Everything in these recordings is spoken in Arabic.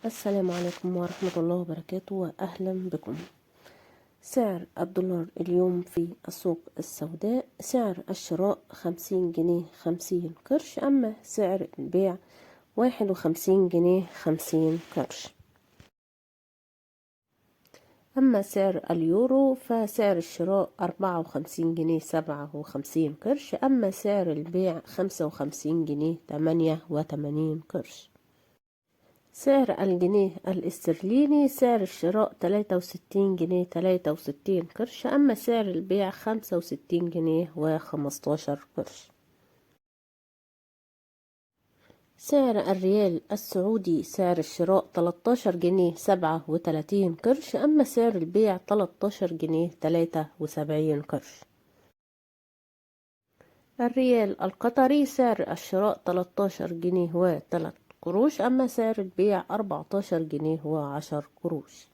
السلام عليكم ورحمة الله وبركاته، وأهلا بكم. سعر الدولار اليوم في السوق السوداء: سعر الشراء 50 جنيه 50 قرش، أما سعر البيع 51 جنيه 50 قرش. أما سعر اليورو فسعر الشراء 54 جنيه 57 قرش، أما سعر البيع 55 جنيه 88 قرش. سعر الجنيه الاسترليني: سعر الشراء 63 جنيه 63 قرش، أما سعر البيع 65 جنيه و15 قرش. سعر الريال السعودي: سعر الشراء 13 جنيه 37 قرش، أما سعر البيع 13 جنيه 73 قرش. الريال القطري: سعر الشراء 13 جنيه و3 قروش، أما سعر البيع 14 جنيه و10 قروش.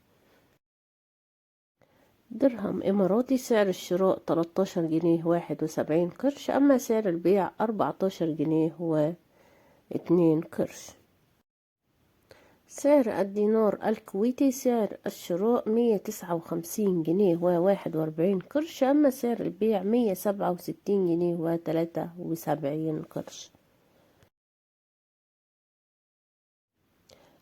درهم إماراتي: سعر الشراء 13 جنيه 71 قرش، أما سعر البيع 14 جنيه و2 قرش. سعر الدينار الكويتي: سعر الشراء 159 جنيه و41 قرش، أما سعر البيع 167 جنيه و73 قرش.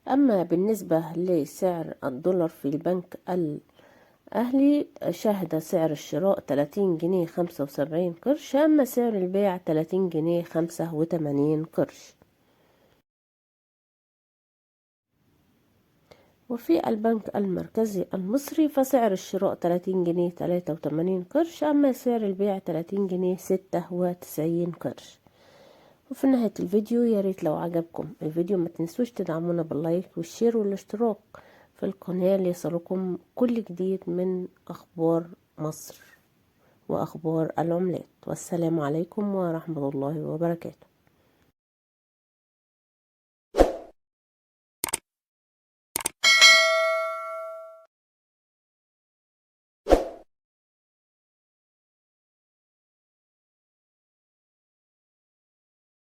أما بالنسبة لسعر الدولار في البنك الأهلي، شهد سعر الشراء 30 جنيه 75 قرش، أما سعر البيع 30 جنيه 85 قرش. وفي البنك المركزي المصري فسعر الشراء 30 جنيه 83 قرش، أما سعر البيع 30 جنيه 96 قرش. وفي نهاية الفيديو ياريت لو عجبكم الفيديو ما تنسوش تدعمونا باللايك والشير والاشتراك في القناة ليصلكم كل جديد من أخبار مصر وأخبار العملات. والسلام عليكم ورحمة الله وبركاته.